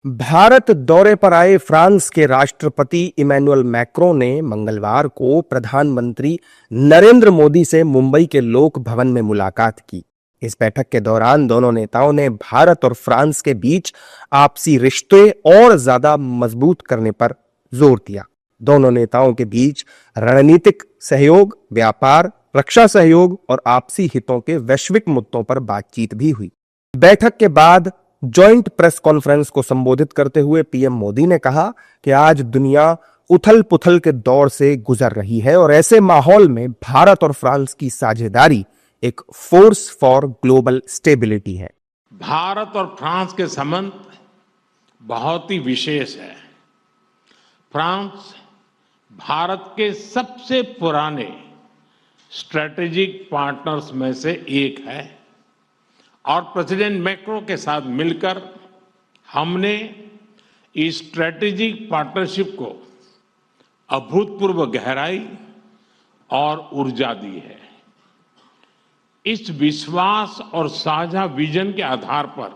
भारत दौरे पर आए फ्रांस के राष्ट्रपति इमैनुअल मैक्रों ने मंगलवार को प्रधानमंत्री नरेंद्र मोदी से मुंबई के लोक भवन में मुलाकात की। इस बैठक के दौरान दोनों नेताओं ने भारत और फ्रांस के बीच आपसी रिश्ते और ज्यादा मजबूत करने पर जोर दिया। दोनों नेताओं के बीच रणनीतिक सहयोग, व्यापार, रक्षा सहयोग और आपसी हितों के वैश्विक मुद्दों पर बातचीत भी हुई। बैठक के बाद जॉइंट प्रेस कॉन्फ्रेंस को संबोधित करते हुए पीएम मोदी ने कहा कि आज दुनिया उथल पुथल के दौर से गुजर रही है और ऐसे माहौल में भारत और फ्रांस की साझेदारी एक फोर्स फॉर ग्लोबल स्टेबिलिटी है। भारत और फ्रांस के संबंध बहुत ही विशेष है। फ्रांस भारत के सबसे पुराने स्ट्रेटेजिक पार्टनर्स में से एक है और प्रेसिडेंट मैक्रो के साथ मिलकर हमने इस स्ट्रेटेजिक पार्टनरशिप को अभूतपूर्व गहराई और ऊर्जा दी है। इस विश्वास और साझा विजन के आधार पर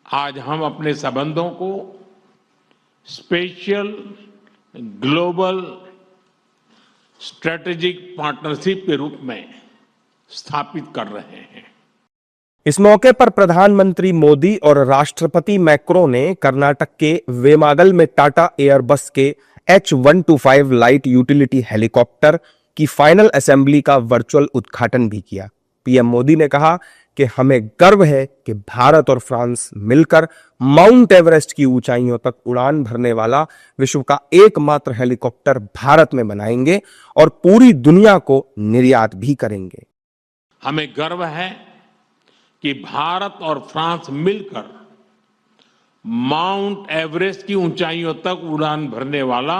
आज हम अपने संबंधों को स्पेशल ग्लोबल स्ट्रेटेजिक पार्टनरशिप के रूप में स्थापित कर रहे हैं। इस मौके पर प्रधानमंत्री मोदी और राष्ट्रपति मैक्रों ने कर्नाटक के वेमागल में टाटा एयरबस के H125 लाइट यूटिलिटी हेलीकॉप्टर की फाइनल असेंबली का वर्चुअल उद्घाटन भी किया। पीएम मोदी ने कहा कि हमें गर्व है कि भारत और फ्रांस मिलकर माउंट एवरेस्ट की ऊंचाइयों तक उड़ान भरने वाला विश्व का एकमात्र हेलीकॉप्टर भारत में बनाएंगे और पूरी दुनिया को निर्यात भी करेंगे। हमें गर्व है कि भारत और फ्रांस मिलकर माउंट एवरेस्ट की ऊंचाइयों तक उड़ान भरने वाला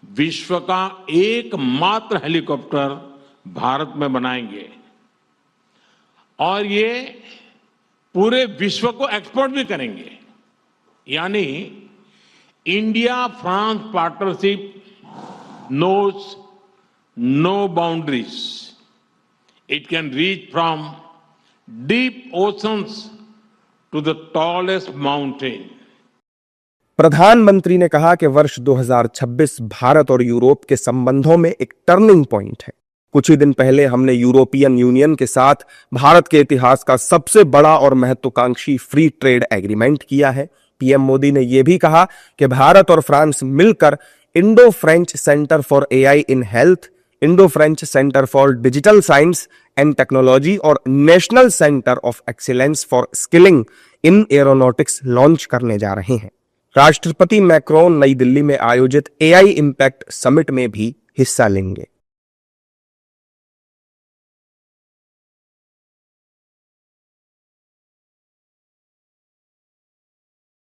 विश्व का एकमात्र हेलीकॉप्टर भारत में बनाएंगे और ये पूरे विश्व को एक्सपोर्ट भी करेंगे। यानी India France partnership knows no boundaries. It can reach from deep oceans to the tallest mountain. प्रधानमंत्री ने कहा कि वर्ष 2026 भारत और यूरोप के संबंधों में एक टर्निंग पॉइंट है। कुछ ही दिन पहले हमने यूरोपियन यूनियन के साथ भारत के इतिहास का सबसे बड़ा और महत्वाकांक्षी फ्री ट्रेड एग्रीमेंट किया है। पीएम मोदी ने यह भी कहा कि भारत और फ्रांस मिलकर Indo French centre for AI in health, Indo French centre for digital science and technology और national centre of excellence for skilling in aeronautics launch करने जा रहे हैं। राष्ट्रपति मैक्रोन नई दिल्ली में आयोजित एआई इंपैक्ट समिट में भी हिस्सा लेंगे।